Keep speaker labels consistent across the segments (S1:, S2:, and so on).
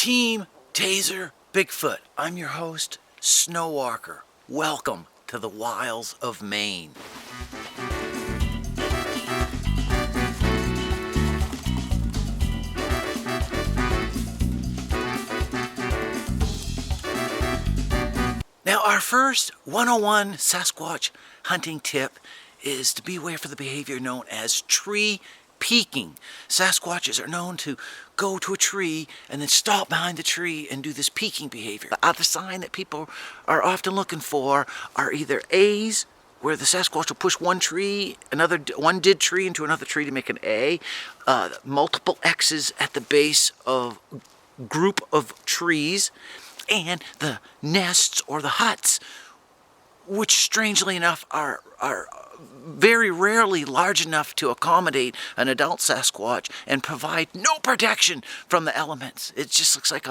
S1: Team Taser Bigfoot. I'm your host, Snowwalker. Welcome to the wilds of Maine. Now, our first 101 Sasquatch hunting tip is to beware for the behavior known as tree peeking. Sasquatches are known to go to a tree and then stop behind the tree and do this peeking behavior. The other sign that people are often looking for are either A's, where the Sasquatch will push one dead tree into another tree to make an A, multiple X's at the base of group of trees, and the nests or the huts, which strangely enough are very rarely large enough to accommodate an adult Sasquatch and provide no protection from the elements. It just looks like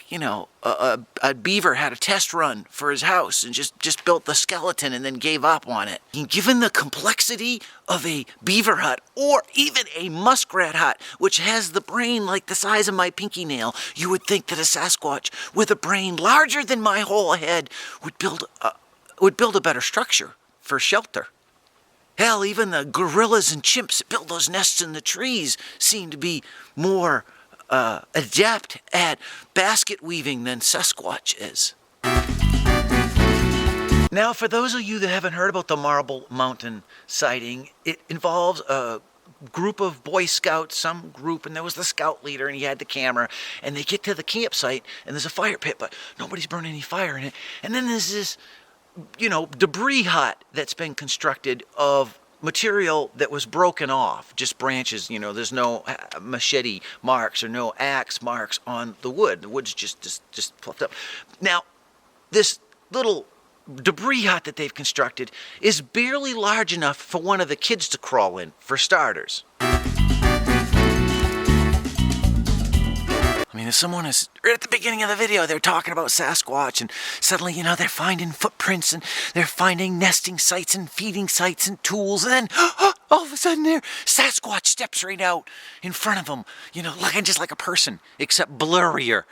S1: a beaver had a test run for his house and just built the skeleton and then gave up on it. And given the complexity of a beaver hut or even a muskrat hut, which has the brain like the size of my pinky nail, you would think that a Sasquatch with a brain larger than my whole head would build a better structure for shelter. Hell, even the gorillas and chimps that build those nests in the trees seem to be more adept at basket weaving than Sasquatch is. Now, for those of you that haven't heard about the Marble Mountain sighting, it involves a group of Boy Scouts, some group, and there was the scout leader, and he had the camera, and they get to the campsite, and there's a fire pit, but nobody's burning any fire in it. And then there's this debris hut that's been constructed of material that was broken off, just branches. There's no machete marks or no axe marks on the wood. The wood's just fluffed up. Now, this little debris hut that they've constructed is barely large enough for one of the kids to crawl in, for starters. I mean, if someone is, right at the beginning of the video, they're talking about Sasquatch, and suddenly, they're finding footprints, and they're finding nesting sites and feeding sites and tools, and then, all of a sudden, Sasquatch steps right out in front of them, looking just like a person, except blurrier.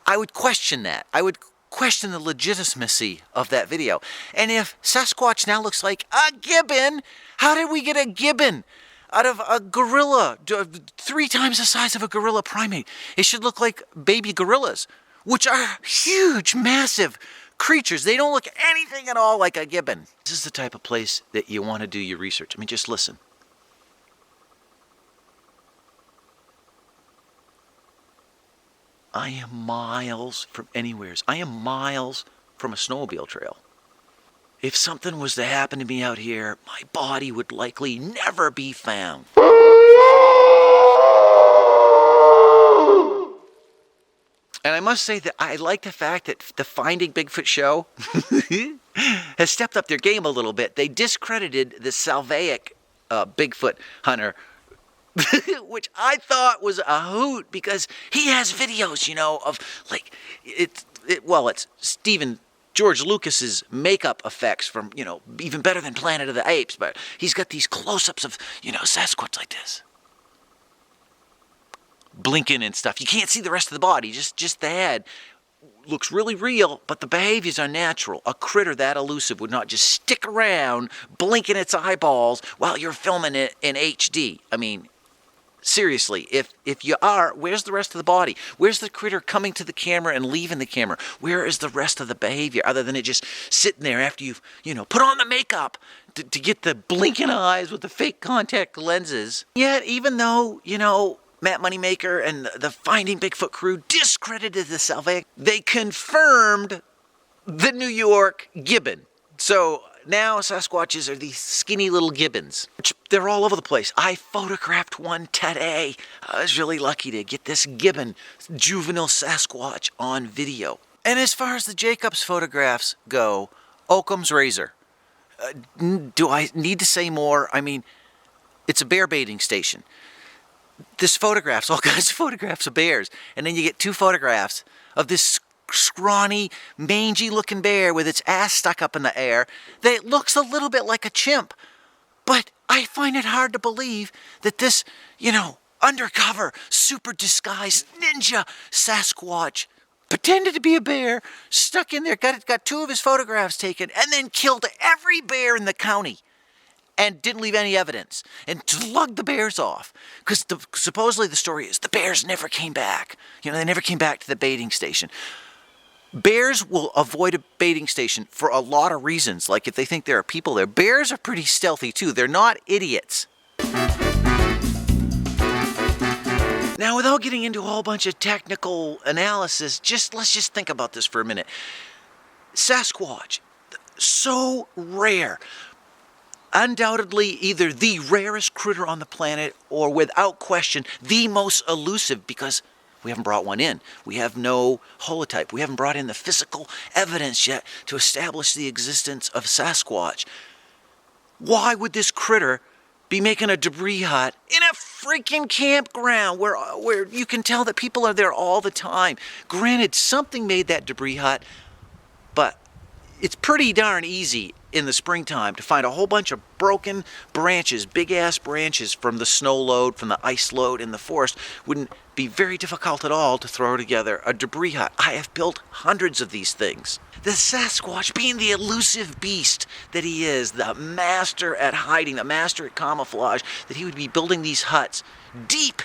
S1: I would question that. I would question the legitimacy of that video. And if Sasquatch now looks like a gibbon, how did we get a gibbon out of a gorilla, 3 times the size of a gorilla primate? It should look like baby gorillas, which are huge, massive creatures. They don't look anything at all like a gibbon. This is the type of place that you want to do your research. I mean, just listen. I am miles from anywheres. I am miles from a snowmobile trail. If something was to happen to me out here, my body would likely never be found. And I must say that I like the fact that the Finding Bigfoot show has stepped up their game a little bit. They discredited the Salvaic Bigfoot hunter, which I thought was a hoot, because he has videos, of it's George Lucas's makeup effects from, even better than Planet of the Apes, but he's got these close-ups of, Sasquatch like this, blinking and stuff. You can't see the rest of the body, just the head. Looks really real, but the behaviors are natural. A critter that elusive would not just stick around blinking its eyeballs while you're filming it in HD. I mean, seriously, if you are, where's the rest of the body? Where's the critter coming to the camera and leaving the camera? Where is the rest of the behavior, other than it just sitting there after you've, put on the makeup to get the blinking eyes with the fake contact lenses? Yet, even though, Matt Moneymaker and the Finding Bigfoot crew discredited the Salvaic, they confirmed the New York gibbon. So now Sasquatches are these skinny little gibbons, which they're all over the place. I photographed one today. I was really lucky to get this gibbon, juvenile Sasquatch, on video. And as far as the Jacobs photographs go, Occam's razor. Do I need to say more? I mean, it's a bear baiting station. This photographs, all kinds of photographs of bears, and then you get 2 photographs of this scrawny, mangy-looking bear with its ass stuck up in the air that looks a little bit like a chimp. But I find it hard to believe that this, undercover, super disguised ninja Sasquatch pretended to be a bear, stuck in there, got 2 of his photographs taken, and then killed every bear in the county and didn't leave any evidence and slugged the bears off. Because supposedly the story is the bears never came back. They never came back to the baiting station. Bears will avoid a baiting station for a lot of reasons, like if they think there are people there. Bears are pretty stealthy too. They're not idiots. Now, without getting into a whole bunch of technical analysis, let's just think about this for a minute. Sasquatch, so rare. Undoubtedly either the rarest critter on the planet or without question the most elusive, because we haven't brought one in. We have no holotype. We haven't brought in the physical evidence yet to establish the existence of Sasquatch. Why would this critter be making a debris hut in a freaking campground where you can tell that people are there all the time? Granted, something made that debris hut, but it's pretty darn easy in the springtime to find a whole bunch of broken branches, big-ass branches from the snow load, from the ice load in the forest. Wouldn't be very difficult at all to throw together a debris hut. I have built hundreds of these things. The Sasquatch, being the elusive beast that he is, the master at hiding, the master at camouflage, that he would be building these huts deep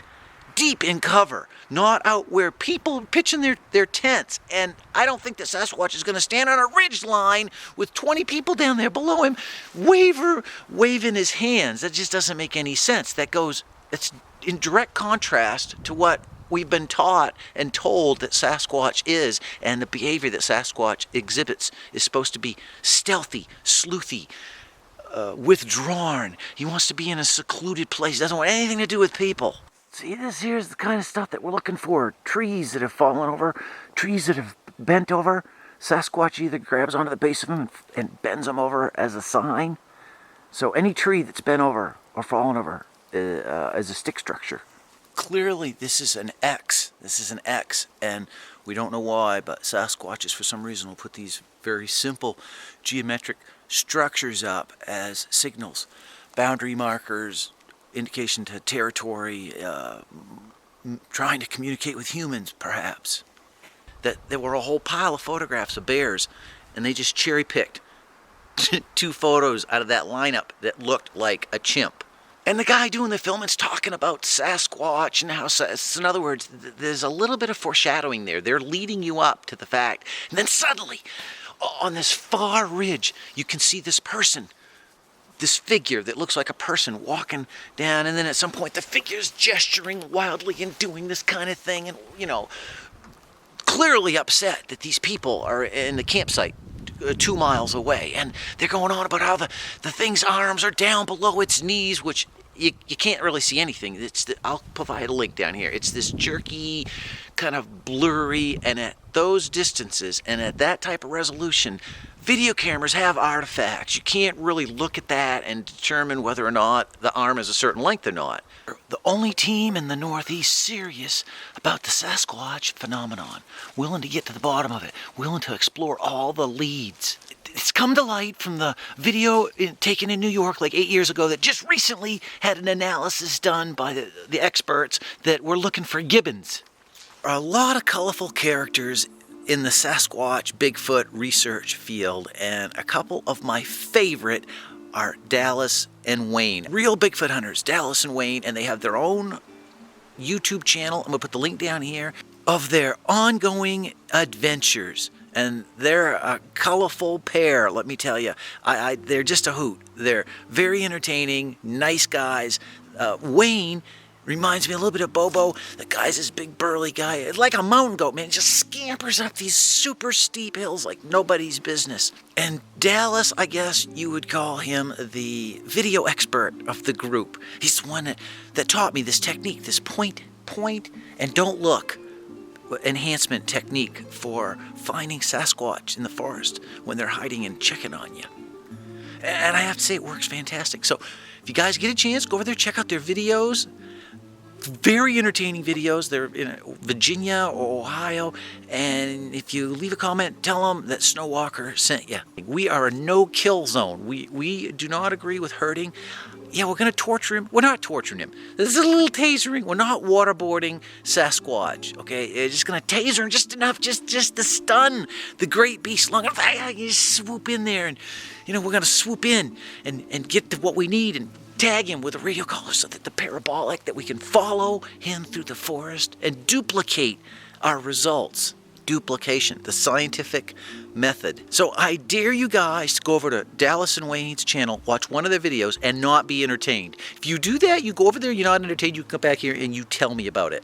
S1: in cover, not out where people are pitching their tents. And I don't think that Sasquatch is going to stand on a ridge line with 20 people down there below him waving his hands. That just doesn't make any sense. It's in direct contrast to what we've been taught and told that Sasquatch is, and the behavior that Sasquatch exhibits is supposed to be stealthy, sleuthy, withdrawn. He wants to be in a secluded place. He doesn't want anything to do with people. See, this here's the kind of stuff that we're looking for. Trees that have fallen over, trees that have bent over. Sasquatch either grabs onto the base of them and bends them over as a sign. So any tree that's bent over or fallen over is a stick structure. Clearly, this is an X. This is an X, and we don't know why, but Sasquatches, for some reason, will put these very simple geometric structures up as signals, boundary markers, indication to territory, trying to communicate with humans, perhaps. That there were a whole pile of photographs of bears, and they just cherry-picked 2 photos out of that lineup that looked like a chimp. And the guy doing the filming's talking about Sasquatch and how, in other words, there's a little bit of foreshadowing there. They're leading you up to the fact. And then suddenly, on this far ridge, you can see this person, this figure that looks like a person walking down. And then at some point, the figure's gesturing wildly and doing this kind of thing. And, clearly upset that these people are in the campsite 2 miles away, and they're going on about how the thing's arms are down below its knees, which you can't really see anything. I'll provide a link down here. It's this jerky, kind of blurry, and at those distances and at that type of resolution, video cameras have artifacts. You can't really look at that and determine whether or not the arm is a certain length or not. The only team in the Northeast serious about the Sasquatch phenomenon, willing to get to the bottom of it, willing to explore all the leads. It's come to light from the video taken in New York like 8 years ago that just recently had an analysis done by the experts that were looking for gibbons. There are a lot of colorful characters in the Sasquatch Bigfoot research field, and a couple of my favorite are Dallas and Wayne. Real Bigfoot hunters, Dallas and Wayne, and they have their own YouTube channel. I'm going to put the link down here of their ongoing adventures. And they're a colorful pair, let me tell you. They're just a hoot. They're very entertaining, nice guys. Wayne reminds me a little bit of Bobo. The guy's this big burly guy. It's like a mountain goat, man. He just scampers up these super steep hills like nobody's business. And Dallas, I guess you would call him the video expert of the group. He's the one that taught me this technique, this point, and don't look enhancement technique for finding Sasquatch in the forest when they're hiding and checking on you. And I have to say, it works fantastic. So if you guys get a chance, go over there, check out their videos. Very entertaining videos. They're in Virginia or Ohio. And if you leave a comment, tell them that Snowwalker sent you. We are a no-kill zone. We do not agree with hurting. Yeah, we're going to torture him. We're not torturing him. This is a little tasering. We're not waterboarding Sasquatch, okay? It's just going to taser him just enough, just to stun the great beast long enough. You just swoop in there, and, we're going to swoop in and get to what we need and tag him with a radio collar so that the parabolic, that we can follow him through the forest and duplicate our results. Duplication, the scientific method. So I dare you guys to go over to Dallas and Wayne's channel, watch one of their videos, and not be entertained. If you do that, you go over there, you're not entertained, you come back here and you tell me about it.